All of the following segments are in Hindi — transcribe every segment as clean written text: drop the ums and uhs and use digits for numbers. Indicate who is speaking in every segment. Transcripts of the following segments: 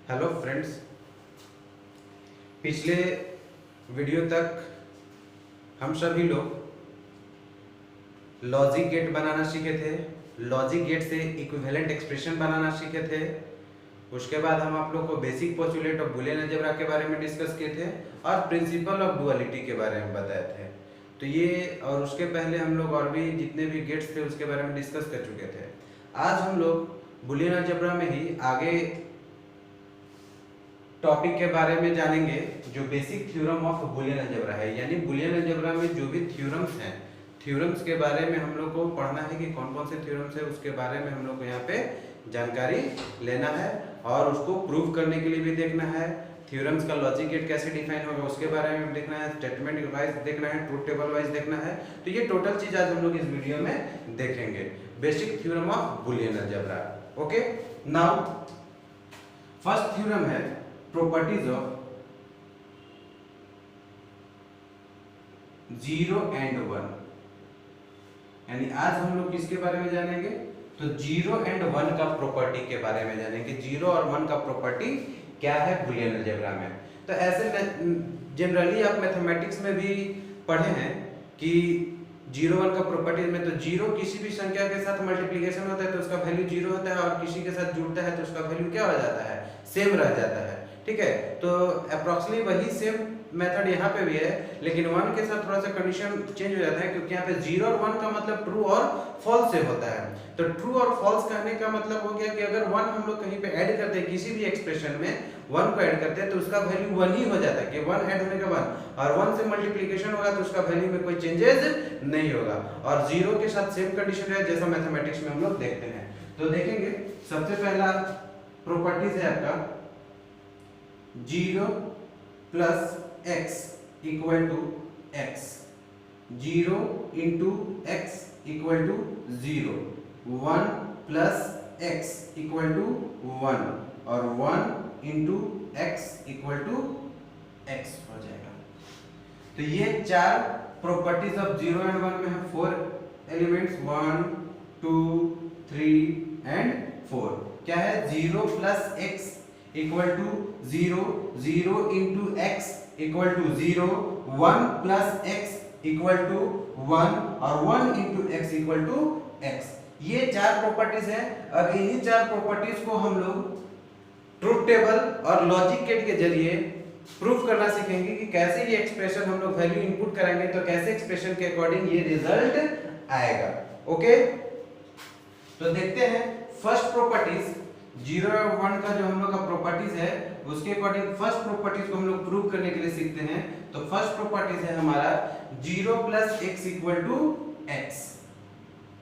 Speaker 1: हेलो फ्रेंड्स, पिछले वीडियो तक हम सभी लोग लॉजिक गेट बनाना सीखे थे। लॉजिक गेट से इक्विवेलेंट एक्सप्रेशन बनाना सीखे थे। उसके बाद हम आप लोग को basic postulate of Boolean algebra के बारे में डिस्कस किए थे और प्रिंसिपल ऑफ डुअलिटी के बारे में बताए थे। तो ये और उसके पहले हम लोग और भी जितने भी गेट्स थे उसके बारे में डिस्कस कर चुके थे। आज हम लोग बूलियन अलजेब्रा में ही आगे टॉपिक के बारे में जानेंगे जो basic theorem of Boolean algebra है, यानी बूलियन अलजेब्रा में जो भी थ्योरम्स हैं, थ्योरम्स के बारे में हम लोग को पढ़ना है कि कौन कौन से थ्योरम्स है, उसके बारे में हम लोग को यहाँ पे जानकारी लेना है और उसको प्रूव करने के लिए भी देखना है। थ्योरम्स का लॉजिक गेट कैसे डिफाइन होगा उसके बारे में देखना है, स्टेटमेंट वाइज देखना है, ट्रूथ टेबल वाइज देखना है। तो ये टोटल चीज आज हम लोग इस वीडियो में देखेंगे, basic theorem of Boolean algebra. Okay, now first theorem है प्रॉपर्टीज ऑफ 0 and 1। यानी आज हम लोग किसके बारे में जानेंगे, तो 0 and 1 का प्रॉपर्टी के बारे में जानेंगे। 0 और 1 का प्रॉपर्टी क्या है बूलियन अलजेब्रा में। तो ऐसे जनरली आप मैथमेटिक्स में भी पढ़े हैं कि 0 1 का प्रॉपर्टी में तो 0 किसी भी संख्या के साथ मल्टीप्लिकेशन होता है तो उसका वैल्यू 0 होता है, और किसी के साथ जुड़ता है तो उसका वैल्यू क्या हो जाता है, सेम रह जाता है। ठीक है, तो अप्रोक्सीमेटली वही सेम मेथड यहाँ पे भी है, लेकिन 1 के साथ थोड़ा सा कंडीशन चेंज हो जाता है क्योंकि यहाँ पे 0 और 1 का मतलब ट्रू और फॉल्स से होता है। तो ट्रू और फॉल्स कहने का मतलब हो गया कि अगर 1 हम लोग कहीं पे ऐड करते हैं, किसी भी एक्सप्रेशन में 1 को ऐड करते हैं तो उसका वैल्यू 1 ही हो जाता है कि 1 ऐड होने के बाद, और 1 से मल्टीप्लिकेशन होगा तो उसका वैल्यू में कोई चेंजेस नहीं होगा। और 0 के साथ सेम कंडीशन है जैसा मैथमेटिक्स में हम लोग देखते हैं। तो देखेंगे सबसे पहला प्रॉपर्टीज है आपका 0 plus x equal to x, 0 into x equal to 0, 1 plus x equal to 1 और 1 into x equal to x हो जाएगा। तो ये चार प्रॉपर्टीज ऑफ 0 एंड 1 में है 4 एलिमेंट्स, 1 2 3 एंड 4। क्या है, 0 plus x equal to 0, 0 into x equal to 0, 1 plus x equal to 1 और 1 into x equal to x। ये चार प्रॉपर्टीज है। अब इन्हीं चार प्रॉपर्टीज को हम लोग ट्रूथ टेबल और लॉजिक गेट के जरिए प्रूफ करना सीखेंगे कि कैसे ये एक्सप्रेशन हम लोग वैल्यू इनपुट कराएंगे तो कैसे एक्सप्रेशन के अकॉर्डिंग ये रिजल्ट आएगा। ओके, तो देखते हैं फर्स्ट प्रॉपर्टीज 0 और 1 का जो हम लोग का प्रॉपर्टीज है उसके अकॉर्डिंग फर्स्ट प्रॉपर्टीज को हम लोग प्रूव करने के लिए सीखते हैं। तो फर्स्ट प्रॉपर्टीज है हमारा 0 plus x equal to x।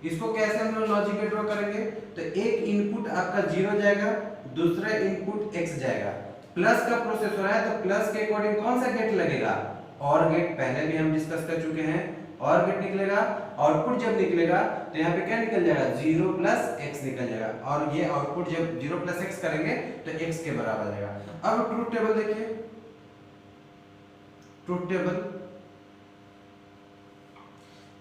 Speaker 1: इसको कैसे हम लोग लॉजिक गेट ड्रॉ करेंगे, तो एक इनपुट आपका 0 जाएगा, दूसरा इनपुट x जाएगा। प्लस का प्रोसेस हो रहा है तो प्लस के अकॉर्डिंग कौन सा गेट लगेगा, और गेट पहले भी हम डिस्कस कर चुके हैं। और गेट निकलेगा, आउटपुट जब निकलेगा तो यहाँ पे क्या निकल जाएगा, 0 प्लस x निकल जाएगा, और ये आउटपुट जब 0 प्लस x करेंगे तो x के बराबर जाएगा। अब ट्रूथ टेबल देखिए, ट्रूथ टेबल,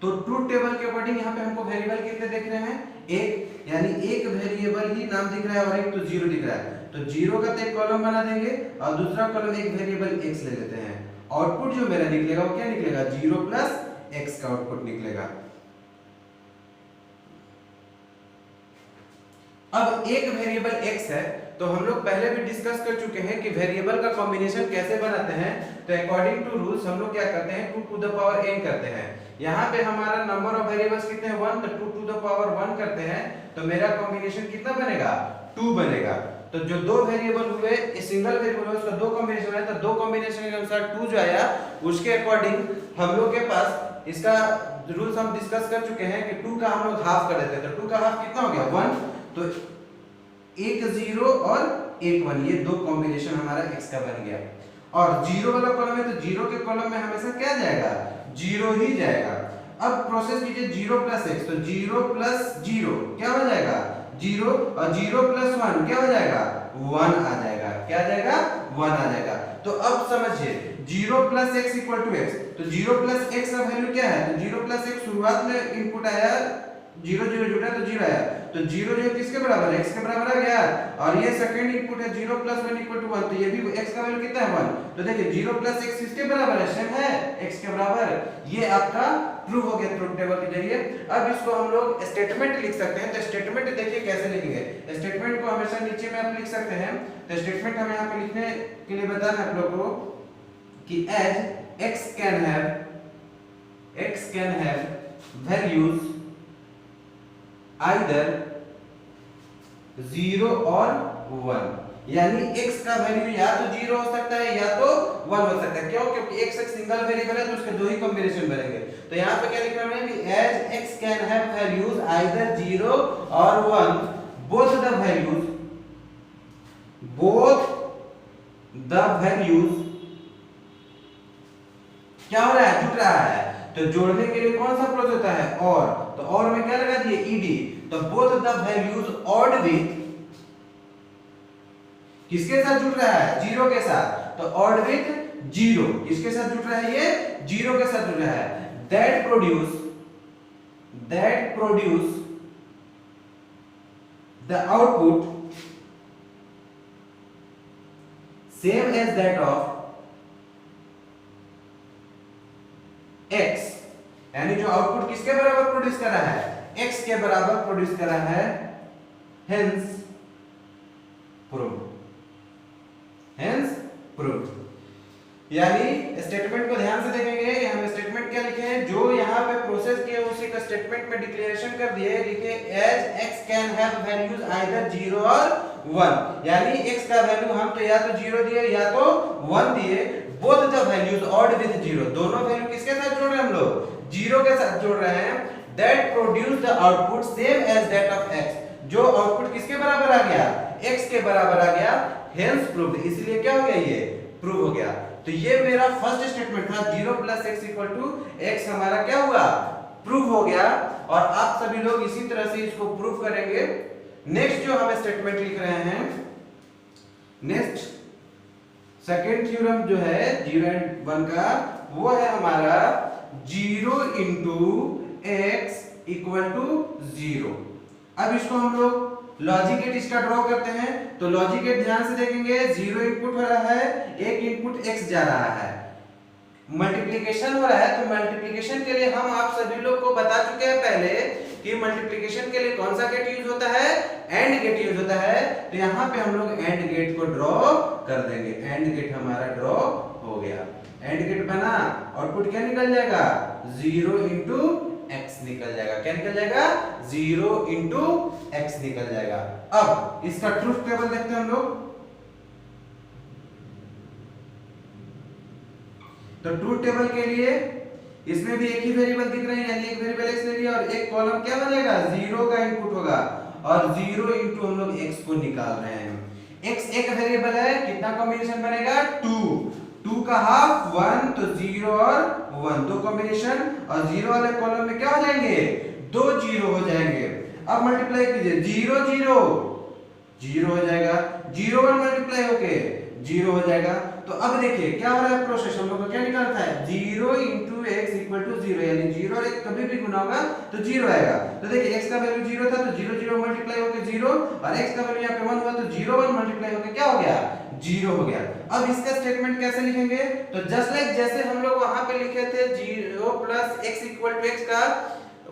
Speaker 1: तो ट्रूथ टेबल के अकॉर्डिंग यहाँ पे हमको वेरिएबल कितने दिख रहे हैं, एक, यानी एक वेरिएबल ही नाम दिख रहा है और एक तो 0 दिख रहा है। तो 0 का तो एक कॉलम बना देंगे और दूसरा कॉलम एक वेरिएबल x ले लेते हैं। आउटपुट जो मेरा निकलेगा वो क्या निकलेगा, 0 प्लस x का आउटपुट निकलेगा। अब एक वेरिएबल x है तो हम लोग पहले भी डिस्कस कर चुके हैं कि वेरिएबल का कॉम्बिनेशन कैसे बनाते हैं। तो अकॉर्डिंग टू रूल्स हम लोग क्या करते हैं, 2 टू द पावर n करते हैं। यहाँ पे हमारा नंबर ऑफ वेरिएबल्स कितने हैं, 1, तो 2 टू द पावर 1 करते हैं तो मेरा कॉम्बिनेशन कितना बनेगा, 2 बनेगा। तो जो दो वेरिएबल हुए, सिंगल वेरिएबल हुआ, उसका दो कॉम्बिनेशन है, तो दो कॉम्बिनेशन के अनुसार 2 जो आया उसके अकॉर्डिंग हम लोग के पास इसका रूल्स हम डिस्कस कर चुके हैं कि 2 का हम लोग हाफ कर देते हैं। तो 2 का हाफ कितना हो गया, 1, तो एक 0 और एक 1, ये दो कॉम्बिनेशन हमारा x का बन गया। और 0 वाला कॉलम है तो 0 के कॉलम में हमेशा क्या जाएगा, 0 ही जाएगा। अब प्रोसेस कीजिए 0 प्लस x, तो 0 प्लस 0 क्या हो जाएगा, 0, और 0 प्लस 1 क्या हो जाएगा, 1 आ जाएगा। क्या आ जाएगा, 1 आ जाएगा। तो अब समझिए 0 plus x equal to x, तो 0 प्लस x का वैल्यू क्या है, तो 0 प्लस x शुरुआत में इनपुट आया जीरो जीरो जुटा तो जीरो आया, तो जीरो जो किसके बराबर है, x के बराबर आ गया। और ये सेकंड इनपुट है 0 + 1 = 1, तो ये भी x का वैल्यू कितना है 1। तो देखिए 0 + x किसके बराबर है, सेम है x के बराबर। ये आपका प्रूव हो गया ट्रुथ टेबल के जरिए। अब इसको हम लोग स्टेटमेंट लिख सकते हैं। तो स्टेटमेंट देखिए कैसे लिखेंगे। स्टेटमेंट को हमेशा नीचे में आप लिख सकते हैं। तो स्टेटमेंट हमें यहाँ पे लिखने के लिए बताना है आप लोगों को कि as x can have values either 0 और 1, यानी x का वैल्यू या तो 0 हो सकता है या तो 1 हो सकता है। क्यों? क्योंकि x एक सिंगल वेरिएबल है तो उसके दो ही कॉम्बिनेशन बनेंगे। तो यहाँ पे क्या लिख रहा है कि as x can have values either 0 और 1, both the values क्या हो रहा है, जुट रहा है। तो जोड़ने के लिए कौन सा प्रोसेस होता है, और। तो और में क्या लगा दिए, ed। तो both the values odd with, किसके साथ जुट रहा है, 0 के साथ। तो ऑड विथ 0, किसके साथ जुट रहा है, ये 0 के साथ जुट रहा है। That produce the output same as that of x, यानी जो आउटपुट किसके बराबर प्रोड्यूस कर रहा है, x के बराबर प्रोड्यूस कर रहा है। Hence proved. यानी स्टेटमेंट को ध्यान से देखेंगे, हम स्टेटमेंट क्या लिखे हैं, जो यहाँ पे प्रोसेस किए उसी का स्टेटमेंट में डिक्लेरेशन कर दिए। लिखे as x can have values either 0 और 1, यानी x का वैल्यू हम तो या तो 0 दिए या तो 1 दिए। Both the values odd with 0, दोनों वैल्यू किसके साथ जोड़ रहे हैं हम लोग, 0 के साथ जोड़ रहे हैं। That produce the output same as that of x, जो आउटपुट किसके बराबर आ गया, x के बराबर आ गया। हेंस प्रूव्ड, इसलिए क्या हो गया, ये प्रूव हो गया। तो ये मेरा फर्स्ट स्टेटमेंट था, 0 + x = x हमारा क्या हुआ, प्रूव हो गया। और आप सभी लोग इसी तरह से इसको प्रूव करेंगे। नेक्स्ट जो हम स्टेटमेंट लिख रहे हैं, नेक्स्ट सेकेंड थ्योरम जो है 0 and 1 का, वो है हमारा 0 × x = 0। अब इसको हम लोग लॉजिक गेट इसका ड्रॉ करते हैं। तो लॉजिक गेट ध्यान से देखेंगे, 0 इनपुट हो रहा है, 1 इनपुट x जा रहा है, मल्टीप्लिकेशन हो रहा है। तो मल्टीप्लिकेशन के लिए हम आप सभी लोग को बता चुके हैं पहले कि मल्टीप्लिकेशन के लिए कौन सा गेट यूज होता है, एंड गेट यूज होता है। तो यहाँ पे हम लोग एंड गेट को ड्रॉ कर देंगे। एंड गेट हमारा ड्रॉ हो गया, एंड गेट बना, आउटपुट क्या निकल जाएगा, 0 × x निकल जाएगा। क्या निकल जाएगा, 0 × x निकल जाएगा। अब इसका ट्रुथ टेबल देखते हैं हम लोग। तो ट्रुथ टेबल के लिए इसमें भी एक ही वेरिएबल दिख रहे हैं, यानी एक वेरिएबल x ले लिया और एक कॉलम क्या बनेगा, 0 का इनपुट होगा और 0 × हम लोग x को निकाल रहे हैं। x एक वेरिएबल है, कितना कॉम्बिनेशन बनेगा, 2 का हाफ 1, तो 0 और 1 दो कॉम्बिनेशन, और 0 वाले कॉलम में क्या हो जाएंगे, 2 0 हो जाएंगे। अब मल्टीप्लाई कीजिए, 0 0 0 हो जाएगा, 0 1 मल्टीप्लाई होके 0 हो जाएगा। तो अब देखिए क्या हो रहा है प्रोसेस, हम लोग को क्या निकालता है, 0 × x = 0, यानी 0 और 1 कभी भी गुना होगा तो 0 आएगा। तो देखिए x का वैल्यू 0 था, तो 0 0 मल्टीप्लाई होके 0, और x का वैल्यू यहाँ पे 1 हुआ तो 0 1 मल्टीप्लाई होके क्या हो गया, 0 हो गया। अब इसका स्टेटमेंट कैसे लिखेंगे, तो जस्ट लाइक जैसे हम लोग वहां पे लिखे थे 0 + x = x का,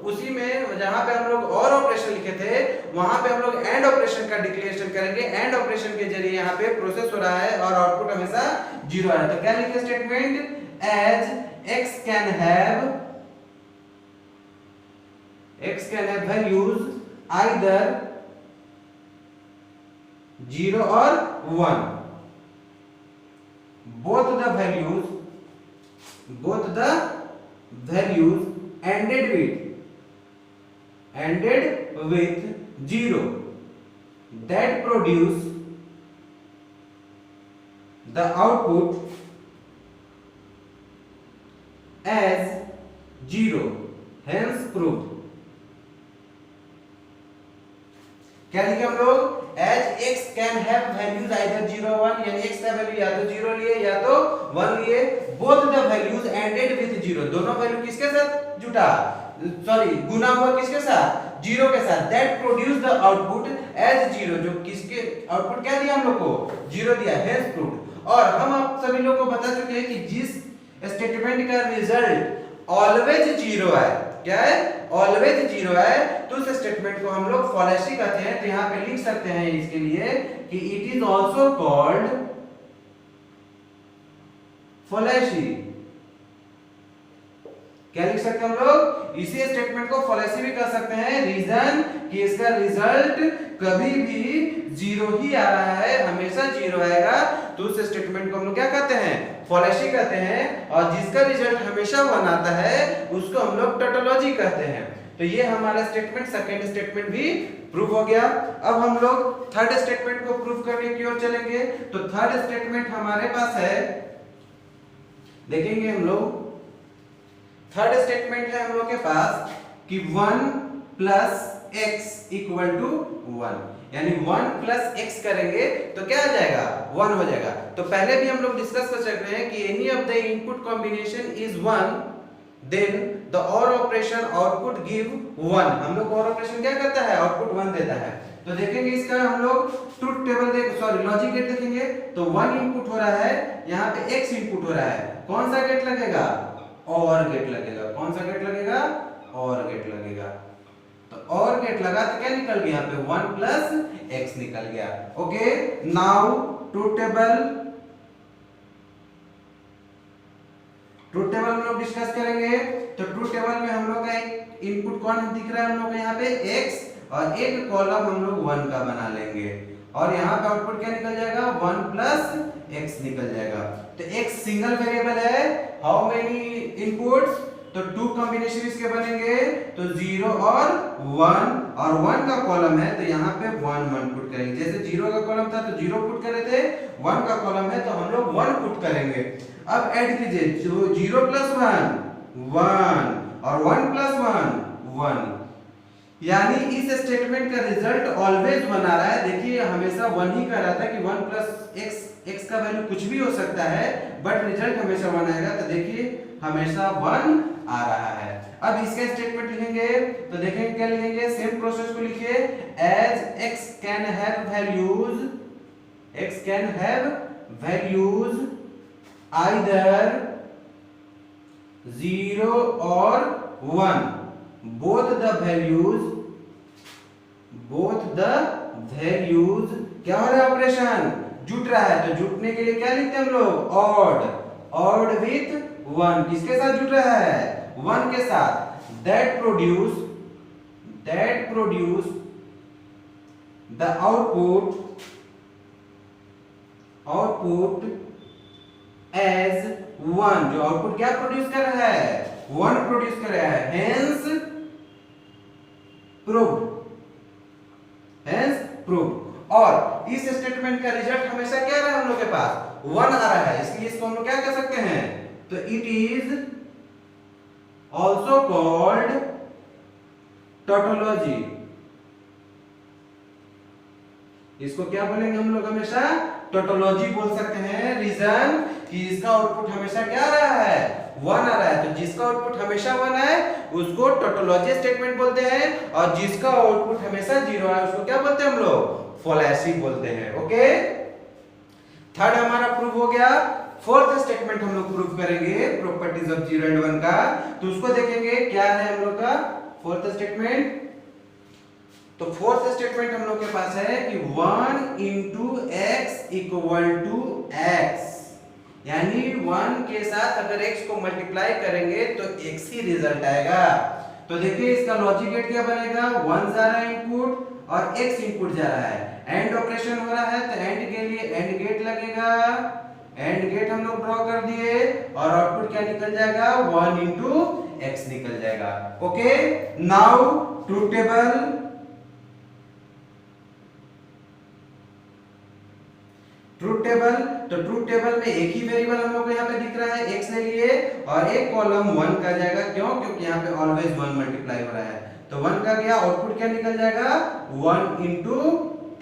Speaker 1: उसी में जहां पे हम लोग और ऑपरेशन लिखे थे वहां पे हम लोग एंड ऑपरेशन का डिक्लेरेशन करेंगे। एंड ऑपरेशन के जरिए यहां पे प्रोसेस हो रहा है और आउटपुट हमेशा 0 आ रहा है। तो क्या लिखे statement, as x can have values either 0 और 1, both the values ended with 0, that produce the output as 0, hence proved। क्या लिखे हम लोग, as x can have values either 0 1, यानी x का वैल्यू या तो 0 लिए या तो 1 लिए, both the values ended with 0, दोनों वैल्यू किसके साथ जुटा, सॉरी गुना हुआ किसके साथ, जीरो के साथ, that produce the output as zero, जो किसके आउटपुट क्या दिया हम लोग को, जीरो दिया, हेंस प्रूव्ड। और हम आप सभी लोग को बता चुके हैं कि जिस स्टेटमेंट का रिजल्ट ऑलवेज जीरो है, क्या है, ऑलवेज जीरो है, तो उस स्टेटमेंट को हम लोग फॉलेसी कहते हैं। तो यहाँ पे लिख सकते हैं इसके लिए कि इट इज ऑल्सो कॉल्ड फॉलेसी। क्या लिख सकते हैं हम लोग, इसी स्टेटमेंट को फॉलेसी भी कह सकते हैं। रीजन कि इसका रिजल्ट कभी भी जीरो ही आ रहा है, हमेशा जीरो आएगा, तो उस स्टेटमेंट को हम लोग क्या कहते हैं, फॉलेसी कहते हैं। और जिसका रिजल्ट हमेशा वन आता है उसको हम लोग टोटोलॉजी कहते हैं। तो ये हमारा स्टेटमेंट, सेकंड स्टेटमेंट भी प्रूव हो गया। अब हम लोग थर्ड स्टेटमेंट को प्रूव करने की ओर चलेंगे। तो थर्ड स्टेटमेंट हमारे पास है, देखेंगे हम लोग, थर्ड स्टेटमेंट है हम लोग के पास कि 1 प्लस एक्स इक्वल टू 1, यानी 1 प्लस एक्स करेंगे तो क्या आ जाएगा, 1 हो जाएगा। तो पहले भी हम लोग डिस्कस कर सकते हैं कि any of the input combination is 1, then the और ऑपरेशन आउटपुट गिव 1। हम लोग और ऑपरेशन क्या करता है, आउटपुट 1 देता है। तो देखेंगे इसका हम लोग ट्रुथ टेबल लॉजिक गेट देखेंगे। तो 1 इनपुट हो रहा है, यहाँ पे x इनपुट हो रहा है, कौन सा गेट लगेगा, और गेट लगेगा। कौन सा गेट लगेगा, और गेट लगेगा। तो और गेट लगा तो क्या निकल गया, यहाँ पे 1 प्लस एक्स निकल गया। ओके, नाउ ट्रुथ टेबल हम लोग डिस्कस करेंगे। तो ट्रुथ टेबल में हम लोग का एक इनपुट कौन दिख रहा है, हम लोग को यहाँ पे x, और एक कॉलम हम लोग 1 का बना लेंगे, और यहाँ पे आउटपुट क्या निकल जाएगा, 1 प्लस एक्स निकल जाएगा। तो x सिंगल वेरिएबल है, हाउ मेनी इनपुट्स, तो 2 कॉम्बिनेशन इसके बनेंगे, तो 0 और 1, और 1 का कॉलम है तो यहाँ पे 1 1 पुट करेंगे। जैसे 0 का कॉलम था तो 0 पुट कर रहे थे, 1 का कॉलम है तो हम लोग 1 पुट करेंगे। अब ऐड कीजिए, 0 प्लस 1 1, और 1 प्लस 1 1, यानी इस स्टेटमेंट का रिजल्ट ऑलवेज 1 आ रहा है। देखिए हमेशा 1 ही कह रहा था कि 1 प्लस एक्स का वैल्यू कुछ भी हो सकता है, बट रिजल्ट हमेशा 1 आएगा। तो देखिए हमेशा 1 आ रहा है। अब इसका स्टेटमेंट लिखेंगे तो देखेंगे क्या लिखेंगे, सेम प्रोसेस को लिखिए, as x can have values either 0 और 1, both the values क्या हो रहा है, ऑपरेशन जुट रहा है। तो जुटने के लिए क्या लिखते हैं हम लोग, ऑड विथ 1, किसके साथ जुट रहा है, 1 के साथ। That produce the output as 1, जो आउटपुट क्या प्रोड्यूस कर रहा है, 1 प्रोड्यूस कर रहा है, हेंस प्रूव्ड। और इस स्टेटमेंट का रिजल्ट हमेशा क्या रहा है हम लोग के पास, 1 आ रहा है, इसलिए इसको हम लोग क्या कह सकते हैं, तो it is also called tautology. इसको क्या बोलेंगे हम लोग, हमेशा टोटोलॉजी बोल सकते हैं। रीजन कि इसका आउटपुट हमेशा क्या आ रहा है, 1 आ रहा है। तो जिसका आउटपुट हमेशा 1 है उसको टोटोलॉजी स्टेटमेंट बोलते हैं, और जिसका आउटपुट हमेशा 0 है उसको क्या बोलते हैं हम लोग, फॉलेसी बोलते हैं। ओके, थर्ड हमारा प्रूव हो गया। फोर्थ स्टेटमेंट हम लोग प्रूव करेंगे प्रॉपर्टीज ऑफ 0 एंड 1 का। तो उसको देखेंगे क्या है हम लोग का फोर्थ स्टेटमेंट। तो फोर्थ स्टेटमेंट हम लोग के पास है कि 1 into x equal to x, यानी 1 के साथ अगर x को मल्टीप्लाई करेंगे तो x ही रिजल्ट आएगा। तो देखिए इसका लॉजिक गेट क्या बनेगा, 1 जा रहा है इनपुट और x इनपुट जा रहा है, एंड ऑपरेशन हो रहा है तो एंड के लिए एंड गेट लगेगा, एंड गेट हम लोग ड्रॉ कर दिए, और आउटपुट क्या निकल जाएगा, 1 into x निकल जाएगा। Okay, now truth table. तो ट्रुथ टेबल में एक ही वेरिएबल हम लोग को यहाँ पे दिख रहा है, x ले लिए, और एक कॉलम 1 का जाएगा, क्यों, क्योंकि यहाँ पे ऑलवेज 1 मल्टीप्लाई हो रहा है। तो 1 का गया, आउटपुट क्या निकल जाएगा, 1 into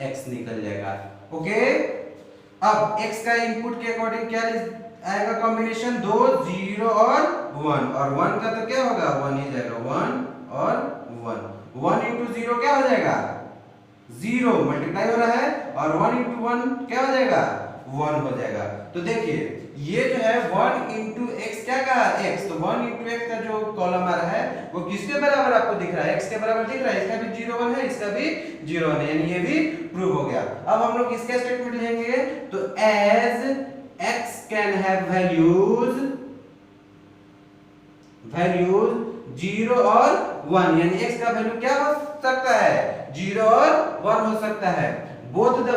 Speaker 1: x निकल जाएगा। ओके, अब x का इनपुट के अकॉर्डिंग क्या आएगा कॉम्बिनेशन, 2 0 और 1, और 1 का तो क्या होगा, 1 ही जाएगा, 1 और 1। 1 इंटू 0 क्या हो जाएगा 0 मल्टीप्लाई हो रहा है, और 1 इंटू 1 क्या हो जाएगा 1 हो जाएगा। तो देखिए ये जो है 1 इंटू एक्स क्या कहा x, तो 1 इंटू एक्स का जो कॉलम आ रहा है वो किसके बराबर आपको दिख रहा है, x के बराबर दिख रहा है, इसका भी 0 1 है, इसका भी 0 1 है, यानी ये भी प्रूव हो गया। अब हम लोग इसका स्टेटमेंट लेंगे, तो as x can have values 0 और 1, यानी x का वैल्यू क्या हो सकता है 0 और 1 हो सकता है। बोथ द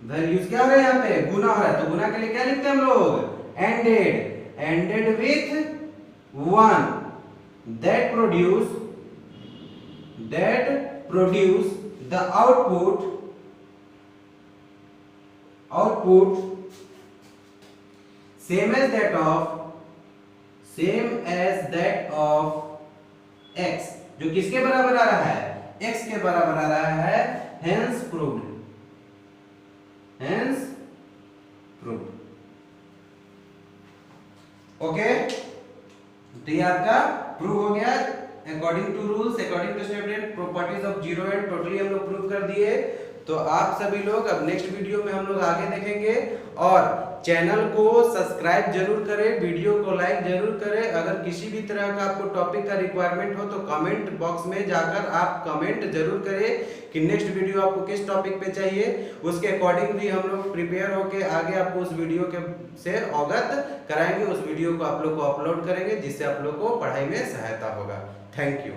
Speaker 1: वैल्यूज क्या हो रहा है यहाँ पे गुना हो रहा है, तो गुना के लिए क्या लिखते हैं हम लोग ended with 1 that produce the output same as that of x, जो किसके बराबर आ रहा है x के बराबर आ रहा है, हेंस प्रूव्ड। ओके, तो ये आपका प्रूव हो गया according to rules, according to statement, properties of zero and totally हम लोग प्रूव कर दिए। तो आप सभी लोग अब नेक्स्ट वीडियो में हम लोग आगे देखेंगे, और चैनल को सब्सक्राइब जरूर करें, वीडियो को लाइक जरूर करें। अगर किसी भी तरह का आपको टॉपिक का रिक्वायरमेंट हो तो कमेंट बॉक्स में जाकर आप कमेंट जरूर करें कि नेक्स्ट वीडियो आपको किस टॉपिक पे चाहिए, उसके अकॉर्डिंग भी हम लोग प्रिपेयर होके आगे आपको उस वीडियो के से अवगत कराएंगे, उस वीडियो को आप लोग को अपलोड करेंगे, जिससे आप लोग को पढ़ाई में सहायता होगा। Thank you.